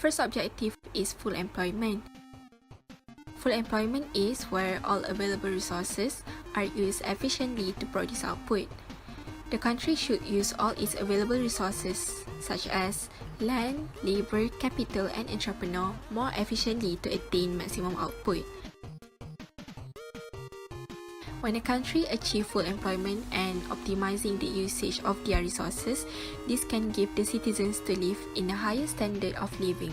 first objective is full employment. Full employment is where all available resources are used efficiently to produce output. The country should use all its available resources, such as land, labor, capital, and entrepreneur, more efficiently to attain maximum output. When a country achieves full employment and optimizing the usage of their resources, this can give the citizens to live in a higher standard of living.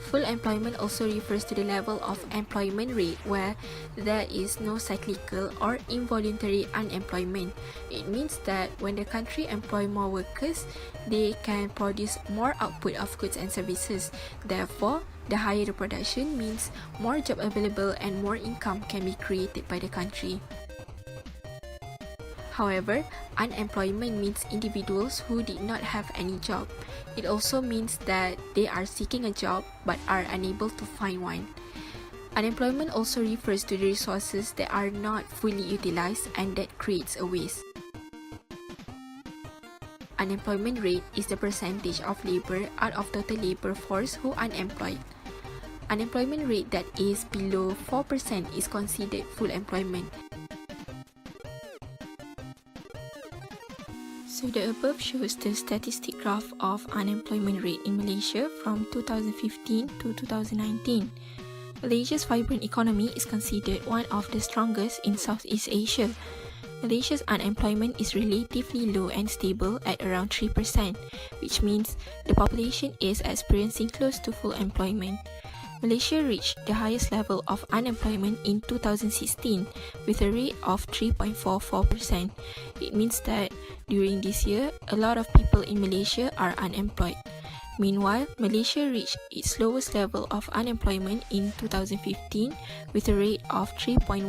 Full employment also refers to the level of employment rate where there is no cyclical or involuntary unemployment. It means that when the country employs more workers, they can produce more output of goods and services. Therefore, the higher the production means more job available and more income can be created by the country. However, unemployment means individuals who did not have any job. It also means that they are seeking a job but are unable to find one. Unemployment also refers to the resources that are not fully utilized and that creates a waste. Unemployment rate is the percentage of labor out of total labor force who are unemployed. Unemployment rate that is below 4% is considered full employment. So the above shows the statistic graph of unemployment rate in Malaysia from 2015 to 2019. Malaysia's vibrant economy is considered one of the strongest in Southeast Asia. Malaysia's unemployment is relatively low and stable at around 3%, which means the population is experiencing close to full employment. Malaysia reached the highest level of unemployment in 2016 with a rate of 3.44%. It means that during this year, a lot of people in Malaysia are unemployed. Meanwhile, Malaysia reached its lowest level of unemployment in 2015 with a rate of 3.1%.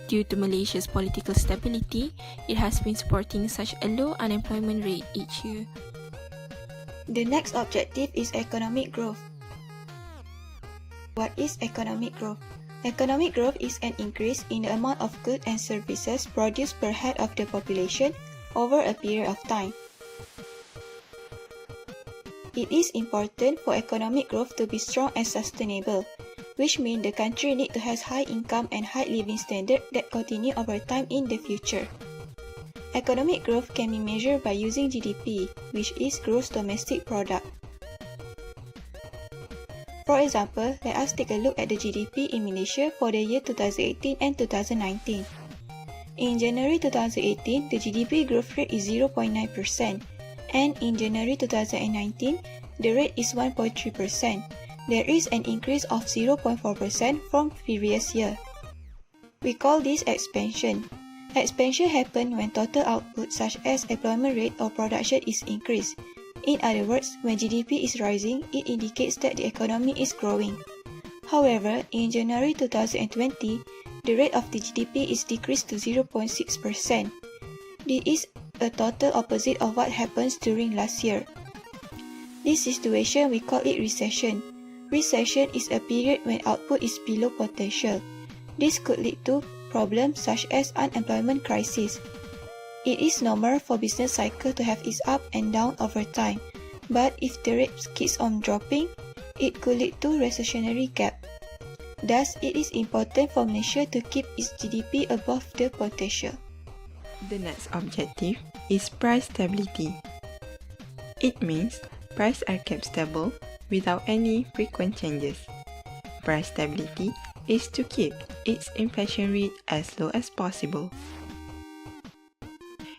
Due to Malaysia's political stability, it has been supporting such a low unemployment rate each year. The next objective is economic growth. What is economic growth? Economic growth is an increase in the amount of goods and services produced per head of the population over a period of time. It is important for economic growth to be strong and sustainable, which means the country needs to have high income and high living standards that continue over time in the future. Economic growth can be measured by using GDP, which is Gross Domestic Product. For example, let us take a look at the GDP in Malaysia for the year 2018 and 2019. In January 2018, the GDP growth rate is 0.9%, and in January 2019, the rate is 1.3%. There is an increase of 0.4% from previous year. We call this expansion. Expansion happens when total output such as employment rate or production is increased. In other words, when GDP is rising, it indicates that the economy is growing. However, in January 2020, the rate of the GDP is decreased to 0.6%. This is a total opposite of what happens during last year. This situation we call it recession. Recession is a period when output is below potential. This could lead to problems such as unemployment crisis. It is normal for business cycle to have its up and down over time, but if the rate keeps on dropping, it could lead to recessionary gap. Thus, it is important for Malaysia to keep its GDP above the potential. The next objective is price stability. It means prices are kept stable without any frequent changes. Price stability is to keep its inflation rate as low as possible.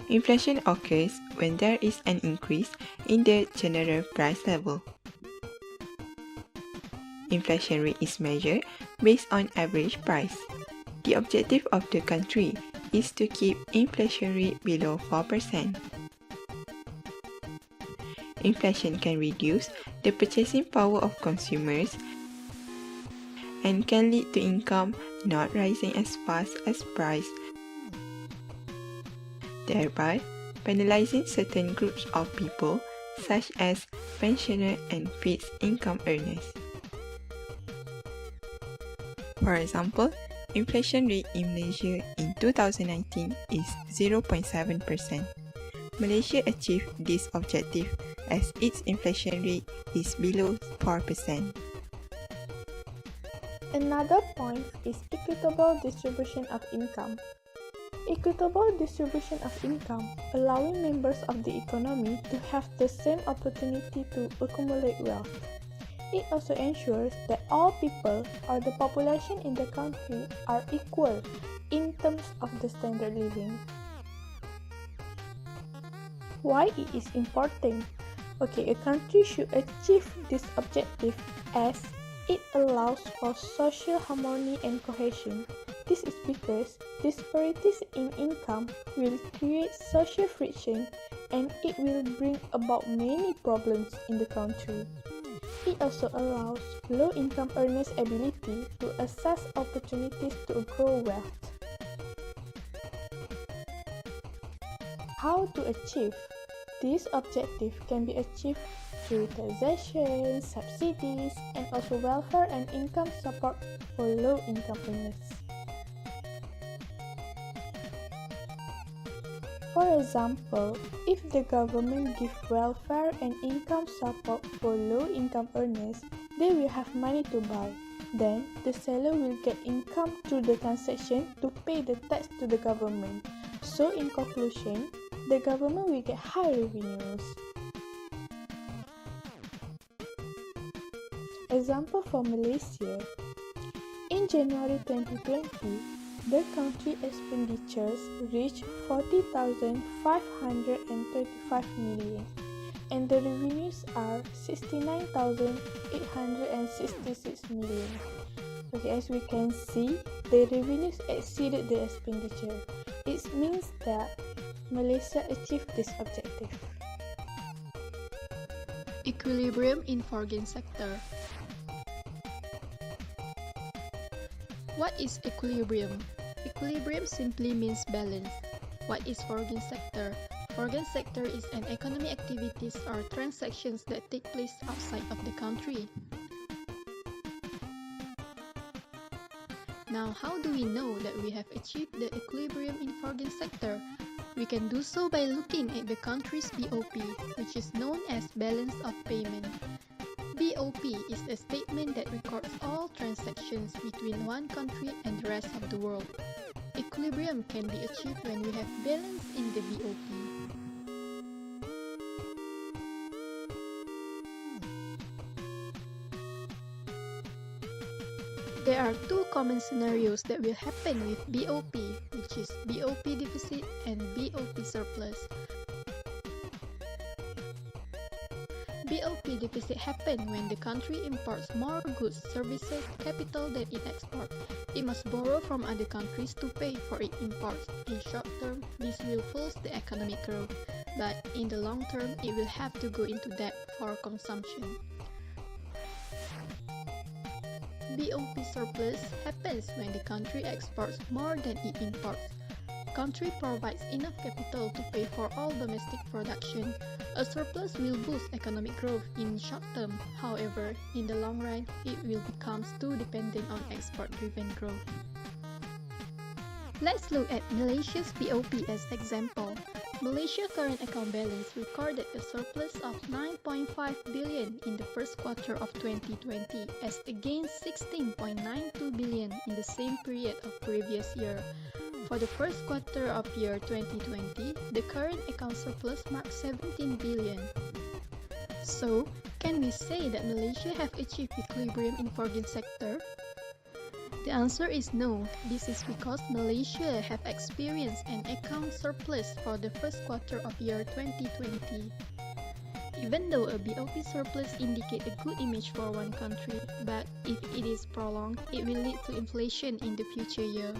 Inflation occurs when there is an increase in the general price level. Inflation rate is measured based on average price. The objective of the country is to keep inflation rate below 4%. Inflation can reduce the purchasing power of consumers and can lead to income not rising as fast as price, thereby penalizing certain groups of people such as pensioners and fixed income earners. For example, inflation rate in Malaysia in 2019 is 0.7%. Malaysia achieved this objective as its inflation rate is below 4%. Another point is equitable distribution of income. Equitable distribution of income, allowing members of the economy to have the same opportunity to accumulate wealth. It also ensures that all people or the population in the country are equal in terms of the standard living. Why it is important? Okay, a country should achieve this objective as it allows for social harmony and cohesion. This is because disparities in income will create social friction and it will bring about many problems in the country. It also allows low-income earners' ability to access opportunities to grow wealth. How to achieve? This objective can be achieved through taxation, subsidies, and also welfare and income support for low-income earners. For example, if the government gives welfare and income support for low-income earners, they will have money to buy. Then, the seller will get income through the transaction to pay the tax to the government. So, in conclusion, the government will get high revenues. Example for Malaysia. In January 2020, the country expenditures reached 40,535 million and the revenues are 69,866 million. Okay, as we can see, the revenues exceeded the expenditure. It means that Malaysia achieved this objective. Equilibrium in foreign sector. What is equilibrium? Equilibrium simply means balance. What is foreign sector? Foreign sector is an economic activities or transactions that take place outside of the country. Now, how do we know that we have achieved the equilibrium in foreign sector? We can do so by looking at the country's BOP, which is known as balance of payment. BOP is a statement that records all transactions between one country and the rest of the world. Equilibrium can be achieved when we have balance in the BOP. There are two common scenarios that will happen with BOP, which is BOP deficit and BOP surplus. BOP deficit happens when the country imports more goods, services, capital than it exports. It must borrow from other countries to pay for its imports. In short term, this will force the economic growth, but in the long term, it will have to go into debt for consumption. BOP surplus happens when the country exports more than it imports. Country provides enough capital to pay for all domestic production. A surplus will boost economic growth in short term. However, in the long run, it will become too dependent on export-driven growth. Let's look at Malaysia's BOP as example. Malaysia's current account balance recorded a surplus of 9.5 billion in the first quarter of 2020 as against 16.92 billion in the same period of previous year. For the first quarter of year 2020, the current account surplus marked 17 billion. So, can we say that Malaysia have achieved equilibrium in foreign sector? The answer is no. This is because Malaysia have experienced an account surplus for the first quarter of year 2020. Even though a BOP surplus indicates a good image for one country, but if it is prolonged, it will lead to inflation in the future year.